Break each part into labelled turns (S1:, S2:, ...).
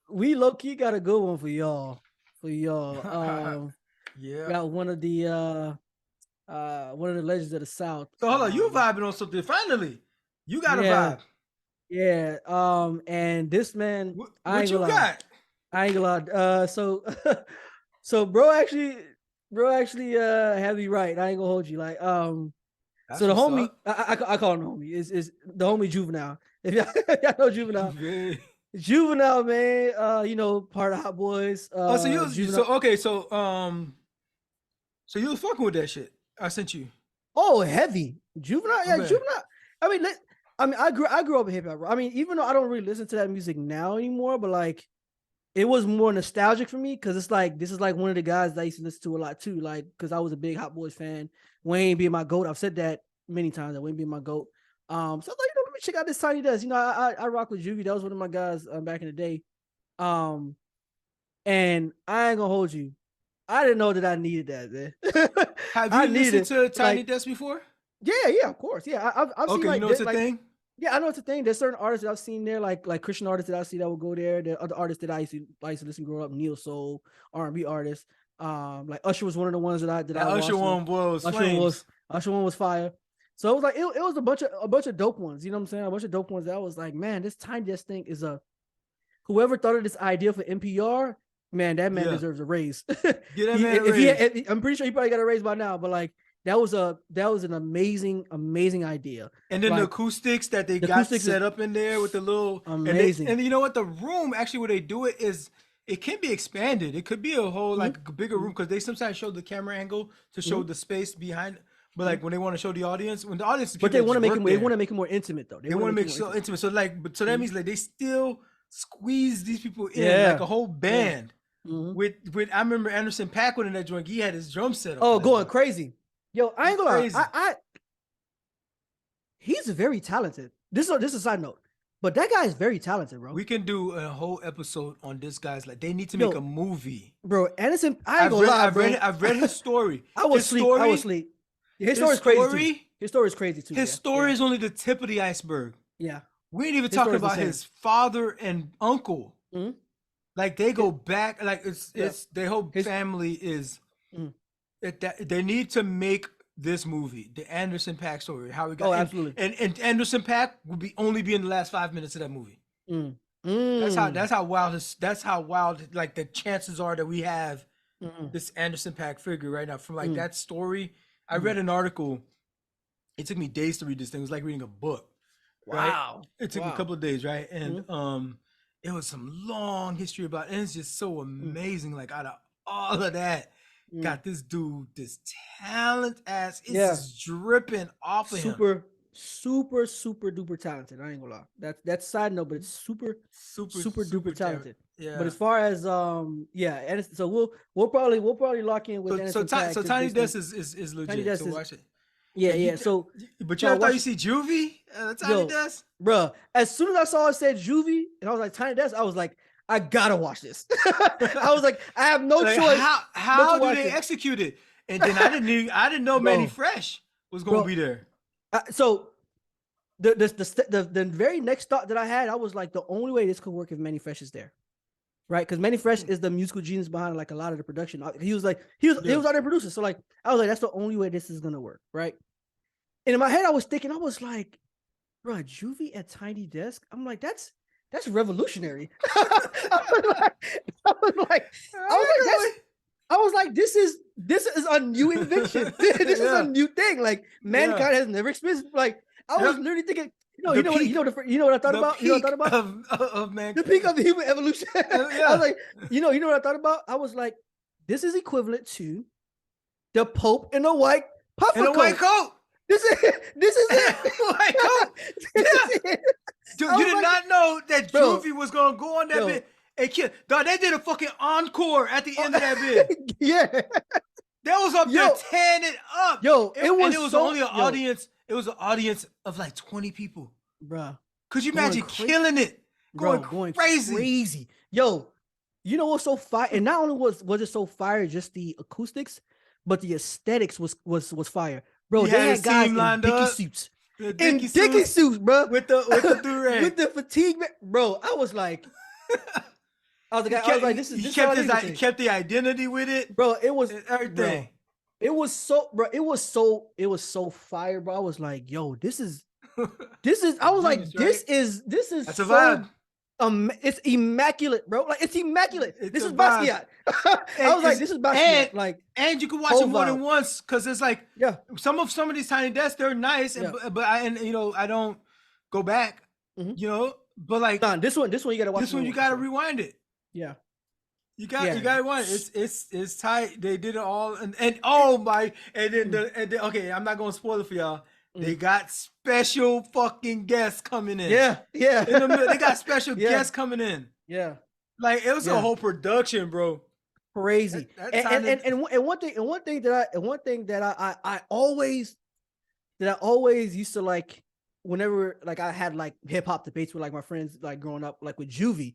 S1: we low key got a good one for y'all.
S2: Yeah.
S1: Got one of the legends of the South.
S2: So hold on, you vibing on something? Finally, you got a vibe.
S1: Yeah. And this man,
S2: What you got?
S1: I ain't gonna lie. So bro actually had me right. I ain't gonna hold you. Like,
S2: That's
S1: so the homie,
S2: up.
S1: I call him homie. Is the homie Juvenile? If y'all know Juvenile, Juvenile, man. You know, part of Hot Boys.
S2: So you
S1: Juvenile.
S2: so you was fucking with that shit I sent you.
S1: Oh, heavy Juvenile, yeah, okay. Juvenile. I mean, I grew up in hip hop. I mean, even though I don't really listen to that music now anymore, but like, it was more nostalgic for me because it's like this is like one of the guys that I used to listen to a lot too. Like, because I was a big Hot Boys fan. Wayne being my goat. I've said that many times. That Wayne being my goat. So I was like, let me check out this Tiny Desk. You know, I rock with Juvie. That was one of my guys back in the day. And I ain't gonna hold you. I didn't know that I needed that, man.
S2: Have you listened to Tiny Desk before?
S1: Yeah, of course. Yeah, I've seen.
S2: Okay, you know it's a thing.
S1: Yeah, I know it's a thing. There's certain artists that I've seen there, like Christian artists that I see that will go there. There are other artists that I used to listen growing up, Neo Soul, R&B artists. Like Usher was one of the ones that I
S2: Usher one was
S1: Usher one was fire. So it was like it was a bunch of dope ones. You know what I'm saying? A bunch of dope ones that I was like, man, this Tiny Desk thing is whoever thought of this idea for NPR, man, that man deserves a raise.
S2: Get that man a raise.
S1: I'm pretty sure he probably got a raise by now, but like. That was an amazing idea.
S2: And then the acoustics that they got set up in there with the little
S1: amazing.
S2: And you know what? The room actually where they do it is it can be expanded. It could be a whole like a bigger room because they sometimes show the camera angle to show the space behind. But like when they want to show the audience, when the audience,
S1: but they want to make it more intimate though.
S2: They want to make it so intimate. So like, so that means like they still squeeze these people in like a whole band. With I remember Anderson Paak in that joint. He had his drum set up.
S1: Oh, going crazy. Yo, I ain't gonna lie. He's very talented. This is a side note, but that guy is very talented, bro.
S2: We can do a whole episode on this guy's. Like they need to make a movie,
S1: bro. Anderson, I ain't gonna lie, bro.
S2: I've read his story.
S1: I was asleep. His story is crazy too. His story is crazy too.
S2: His story is only the tip of the iceberg.
S1: Yeah,
S2: we ain't even talking about his father and uncle.
S1: Mm-hmm.
S2: Like they go back. Like it's their whole family is. They need to make this movie, the Anderson Paak story, how we got.
S1: Absolutely.
S2: And Anderson Paak will only be in the last 5 minutes of that movie. That's how wild. Like the chances are that we have this Anderson Paak figure right now from like that story. I read an article. It took me days to read this thing. It was like reading a book.
S1: Wow.
S2: Right? It took me a couple of days, right? And it was some long history about it. And it's just so amazing. Like out of all of that. Got this dude, this talent ass. It's just dripping off of him.
S1: Super duper talented. I ain't gonna lie. That's side note, but it's super duper talented.
S2: Yeah.
S1: But as far as and so we'll probably lock in with
S2: so Tiny Desk is legit. So watch it.
S1: Yeah. So,
S2: but you thought you see Juvie? Tiny Desk,
S1: bro. As soon as I saw it said Juvie, and I was like Tiny Desk, I was like, I gotta watch this. I was like, I have no choice.
S2: How do they execute it? And then I didn't know Manny Fresh was gonna be there.
S1: So the very next thought that I had, I was like, the only way this could work if Manny Fresh is there, right? Because Manny Fresh is the musical genius behind like a lot of the production. He was out there producing. So like, I was like, that's the only way this is gonna work, right? And in my head, I was like, bro, Juvie at Tiny Desk. I'm like, that's revolutionary. I was like, this is a new invention. This is a new thing. Like mankind has never experienced. Like I was literally thinking, you know what I thought about? You know what I thought about?
S2: Of mankind.
S1: The peak of the human evolution. I was like, you know what I thought about? I was like, this is equivalent to the Pope in a white puffer coat.
S2: White coat.
S1: This is it.
S2: White coat. Yeah. Dude, you did not know that Juvie was gonna go on that bit. Hey kid, dog, they did a fucking encore at the end of that bit.
S1: Yeah.
S2: That was up there tearing it up.
S1: It was
S2: only an audience. It was an audience of like 20 people.
S1: Bruh.
S2: Could you imagine killing it? Going crazy.
S1: Yo, you know what's so fire? And not only was it so fire, just the acoustics, but the aesthetics was fire. Bro, they had guys in Dickie suits. In Dickie suits, bro.
S2: With the do-rag.
S1: With the fatigue, bro. I was like, I was like, this is
S2: he kept the identity with it,
S1: bro. It was
S2: everything.
S1: Bro, it was so fire, bro. I was like, yo, this is. I was like, this is
S2: That's
S1: so.
S2: A vibe.
S1: It's immaculate, bro. Like it's immaculate. This is Basquiat. I was like, this is Basquiat.
S2: And you can watch it more than once because it's like, some of these Tiny Desks, they're nice, but I don't go back, but like
S1: this one you gotta watch.
S2: This one you gotta rewind it.
S1: Yeah.
S2: You gotta rewind it. It's tight. They did it all, and then okay, I'm not gonna spoil it for y'all. They got special fucking guests coming in.
S1: Yeah.
S2: In the middle, they got special guests coming in.
S1: Yeah.
S2: Like it was a whole production, bro.
S1: Crazy. And one thing that I always used to like whenever like I had like hip hop debates with like my friends like growing up like with Juvie,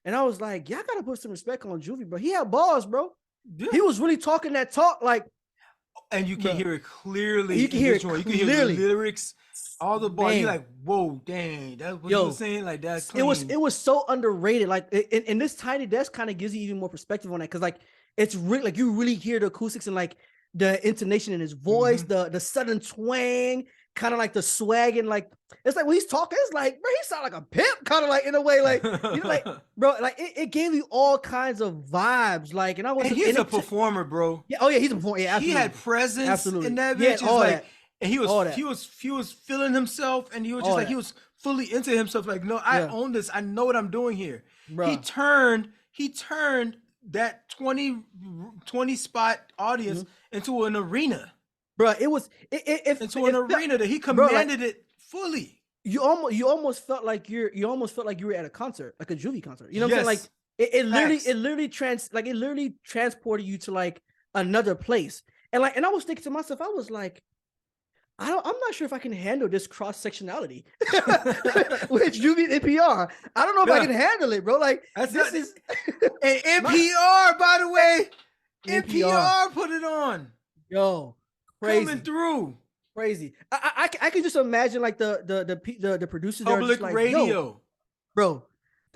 S1: and I was like, y'all gotta put some respect on Juvie, bro. He had bars, bro. Yeah. He was really talking that talk like.
S2: And you can hear it clearly.
S1: You can hear it clearly.
S2: You can hear the lyrics, all the bars. You're like, whoa, dang, that's what you were saying. Like that's clean.
S1: It was so underrated. Like, and this Tiny Desk kind of gives you even more perspective on that because like it's really like you really hear the acoustics and like the intonation in his voice, the southern twang, kind of like the swag and like it's like when he's talking, it's like bro, he sound like a pimp, kind of like in a way, like like bro, like it gave you all kinds of vibes, like and I was.
S2: And he's a performer, bro.
S1: Yeah, oh yeah, he's a performer. Yeah, absolutely.
S2: He had presence in that
S1: bitch.
S2: Yeah, like, and he was feeling himself, and he was just like he was fully into himself. Like, no, I own this. I know what I'm doing here. Bro. He turned that 20 spot audience into an arena.
S1: Bro, it was
S2: into an arena that he commanded it fully.
S1: You almost felt like you were at a concert, like a Juvie concert. You know what I'm saying? Like it literally transported you to like another place. And I was thinking to myself, I was like, I'm not sure if I can handle this cross sectionality with Juvie and NPR. I don't know if I can handle it, bro. Like this is
S2: and NPR, by the way, NPR put it on.
S1: Yo. Crazy.
S2: Coming through,
S1: crazy. I can just imagine like the producers
S2: public
S1: like,
S2: radio,
S1: bro.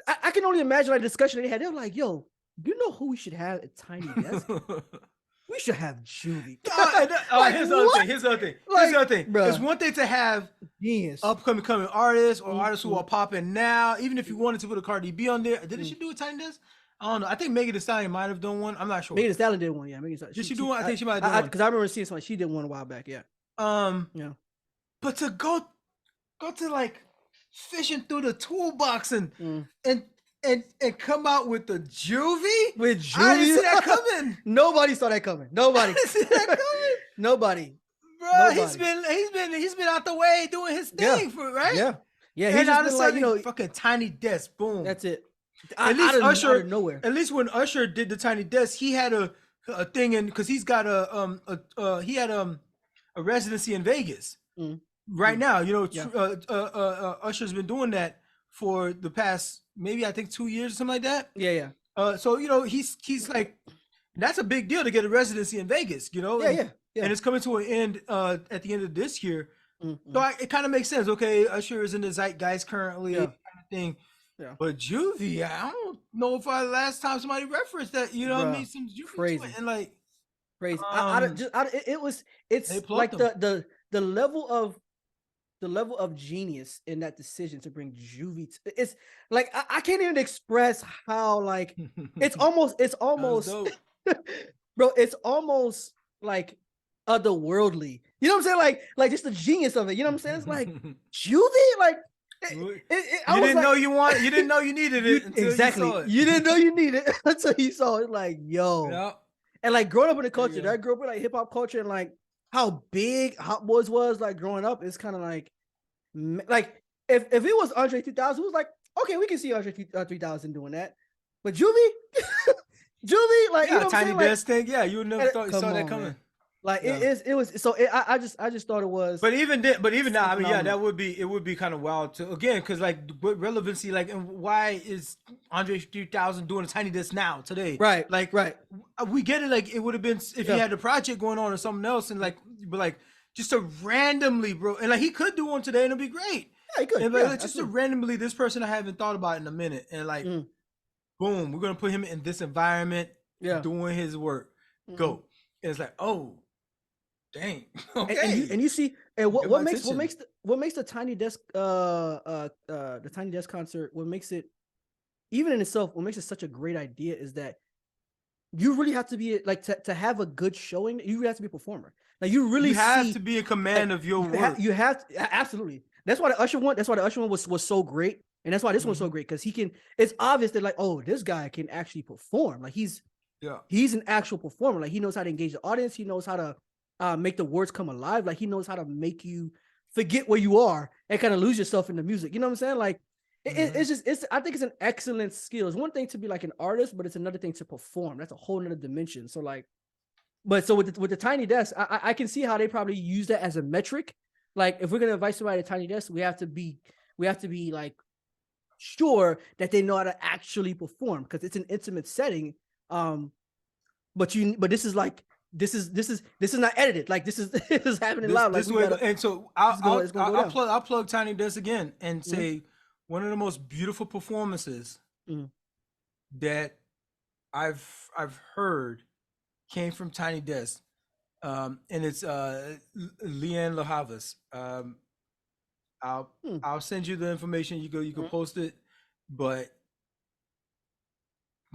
S1: I can only imagine like the discussion they had. They're like, yo, you know who we should have at Tiny Desk? We should have Juvie.
S2: Here's the other thing. It's one thing to have upcoming artists or artists who are popping now. Even if you wanted to put a Cardi B on there, did she do a Tiny Desk? I don't know. I think Megan Thee Stallion might have done one. I'm not sure.
S1: Megan Thee Stallion did one. Yeah,
S2: did she do one? I think she might have done one.
S1: Because I remember seeing something. She did one a while back. Yeah.
S2: Yeah. But to go to like fishing through the toolbox and come out with the Juvie.
S1: With Juvie,
S2: I didn't see that coming.
S1: Nobody saw that coming. Nobody.
S2: I didn't see that coming.
S1: Nobody.
S2: Bro, nobody. he's been out the way doing his thing right.
S1: Yeah.
S2: And out of sudden, fucking Tiny Desk. Boom.
S1: That's it.
S2: At least Usher,
S1: out of nowhere.
S2: At least when Usher did the Tiny Desk, he had a thing in because he's got a residency in Vegas right now. Usher's been doing that for the past maybe I think 2 years or something like that.
S1: Yeah.
S2: So he's like that's a big deal to get a residency in Vegas.
S1: Yeah.
S2: And it's coming to an end at the end of this year. So it kind of makes sense. Okay, Usher is in the zeitgeist currently, kind of thing. Yeah. But Juvie, I don't know if last time somebody referenced that, what I mean? Some Juvie
S1: crazy.
S2: And like
S1: crazy. It's like the level of genius in that decision to bring Juvie. It's like I can't even express how like it's almost bro, it's almost like otherworldly. You know what I'm saying? Like just the genius of it. You know what I'm saying? It's like Juvie, like
S2: you didn't know you needed it until
S1: exactly.
S2: You saw it.
S1: You didn't know you needed it until you saw it. Like, yo.
S2: Yep.
S1: And like growing up in the culture, that grew up with like hip hop culture and like how big Hot Boys was like growing up, it's kind of like if it was Andre 3000, it was like, okay, we can see Andre 3000 doing that. But Juvie, like you know
S2: Tiny Desk thing, you would never thought you saw that coming.
S1: Man. Like it was so I just thought it was.
S2: But even now, I mean, it would be kind of wild to again because like what relevancy, like, and why is Andre 3000 doing a Tiny Desk now today?
S1: Right,
S2: like we get it. Like it would have been if he had a project going on or something else, and like but like just to randomly, bro, and like he could do one today and it'd be great.
S1: Yeah, he could.
S2: And, like, just to randomly, this person I haven't thought about in a minute, and like Boom, we're gonna put him in this environment, doing his work. Go. And it's like, oh, dang. Okay.
S1: And you see, and what makes the Tiny Desk the Tiny Desk concert, what makes it, even in itself, what makes it such a great idea is that you really have to be like, to have a good showing, you really have to be a performer. Like you really
S2: have to be in command of your work.
S1: You have to, absolutely. That's why the Usher one was so great. And that's why this one's so great, because it's obvious that like, oh, this guy can actually perform. Like he's an actual performer. Like he knows how to engage the audience. He knows how to make the words come alive. Like he knows how to make you forget where you are and kind of lose yourself in the music. You know what I'm saying? Like I think it's an excellent skill. It's one thing to be like an artist, but it's another thing to perform. That's a whole nother dimension. So like, but so with the Tiny Desk, I can see how they probably use that as a metric. Like if we're gonna invite somebody to Tiny Desk, we have to be like sure that they know how to actually perform, because it's an intimate setting. But this is like, this is not edited. Like this is happening live. Like
S2: and so I'll plug Tiny Desk again and say one of the most beautiful performances that I've heard came from Tiny Desk, and it's Leanne LaHavas. I'll send you the information. You can post it, but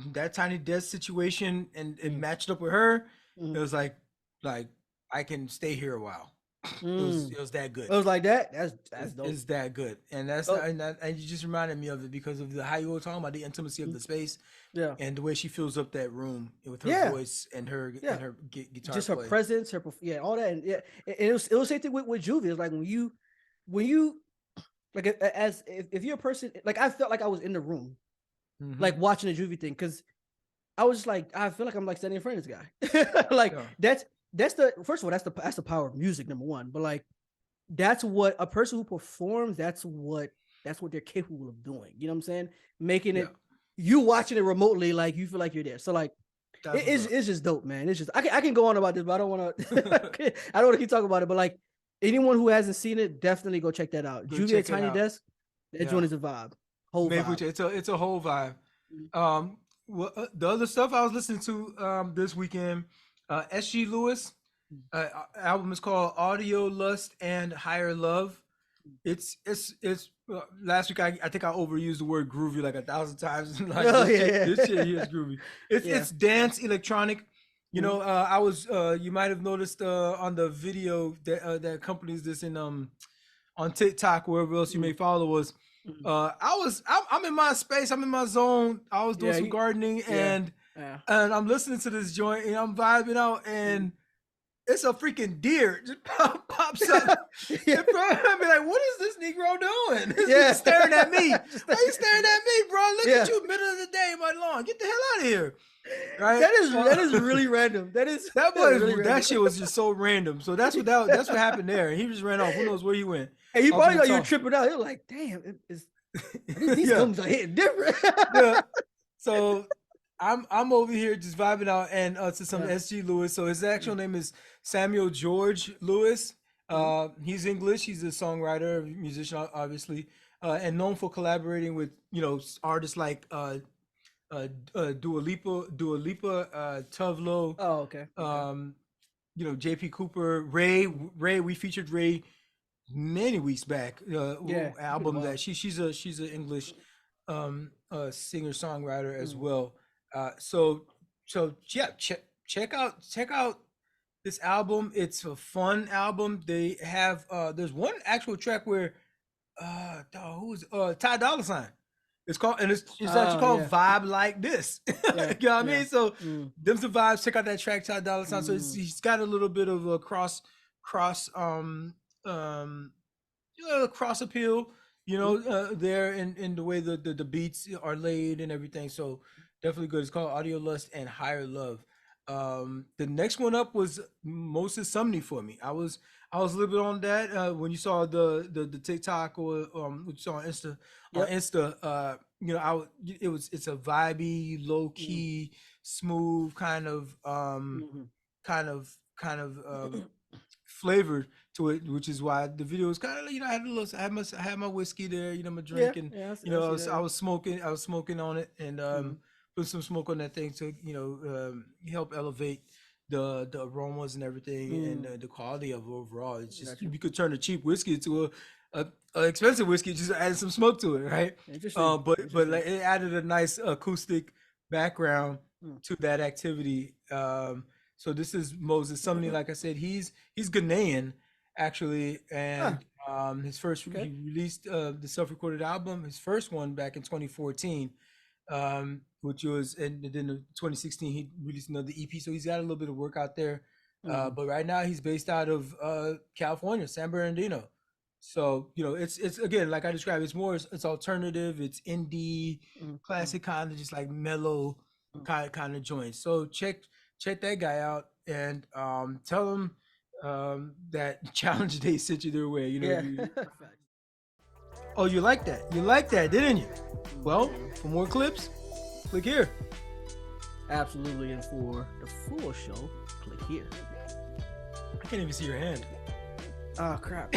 S2: that Tiny Desk situation and it matched up with her. It was like I can stay here a while. It was that good.
S1: It was like that. That's dope.
S2: It's that good, and and you just reminded me of it because of how you were talking about the intimacy of the space, and the way she fills up that room with her voice and her guitar,
S1: just her presence, all that, and it was the same thing with Juvie. It's like when you like, as if you're a person, like I felt like I was in the room, like watching the Juvie thing, because I was just like, I feel like I'm like standing in front of this guy. Like that's the first of all, that's the power of music, number one. But like that's what a person who performs, that's what they're capable of doing. You know what I'm saying? Making it, you watching it remotely, like you feel like you're there. So like it's just dope, man. It's just I can go on about this, but I don't want to I don't want to keep talking about it. But like anyone who hasn't seen it, definitely go check that out. Juvie at Tiny Desk, that joint is a vibe. Whole vibe.
S2: It's a whole vibe. Well, the other stuff I was listening to this weekend, S.G. Lewis, album is called AudioLust and HigherLove. It's last week I think I overused the word groovy like 1,000 times. Like, this shit here is groovy. It's dance electronic. You know, I was you might have noticed on the video that accompanies this in on TikTok, wherever else you may follow us. I'm in my space, I'm in my zone. I was doing some gardening and I'm listening to this joint and I'm vibing out, and it's a freaking deer just pops up. I be like, what is this Negro doing? He's staring at me. Why you staring at me, bro? Look at you, middle of the day in my lawn. Get the hell out of here. Right?
S1: That is really random.
S2: That shit was just so random. So that's what happened there. And he just ran off. Who knows where he went?
S1: And you probably thought you were tripping out. You're like, damn, these gums are hitting different.
S2: So I'm over here just vibing out and to some S.G. Lewis. So his actual name is Samuel George Lewis. He's English. He's a songwriter, musician, obviously, and known for collaborating with artists like Dua Lipa, Tuvlo.
S1: Oh, okay.
S2: J.P. Cooper, Ray. We featured Ray many weeks back. Album that she's an English singer songwriter as well. Check out this album. It's a fun album. They have there's one actual track where who's Ty Dolla $ign. It's called, and it's actually called Vibe Like This. You know what I mean? So them some vibes. Check out that track, Ty Dolla $ign. So he's got a little bit of a cross appeal, there in the way the beats are laid and everything. So definitely good. It's called AudioLust and HigherLove. The next one up was Moses Sumney for me. I was a little bit on that when you saw the TikTok or what you saw on Insta. On Insta, it's a vibey, low key, smooth kind of flavor to it, which is why the video was kind of I had my whiskey there, my drink, and I was smoking on it, and put some smoke on that thing to help elevate the aromas and everything and the quality of it overall. It's just you could turn a cheap whiskey into a expensive whiskey, just add some smoke to it, right? Interesting. But like, it added a nice acoustic background to that activity. So this is Moses Sumney. Like I said, he's Ghanaian actually, and his first he released the self-recorded album, his first one back in 2014, which was, and then in 2016 he released another EP. So he's got a little bit of work out there, but right now he's based out of California, San Bernardino. So it's again, like I described, it's alternative, it's indie, classic kind of just like mellow kind of joints. So check that guy out and tell him that Challenge Day sent you their way. Oh, you like that, didn't you? Well, for more clips, click here.
S1: Absolutely. And for the full show, click here.
S2: I can't even see your hand.
S1: Oh crap.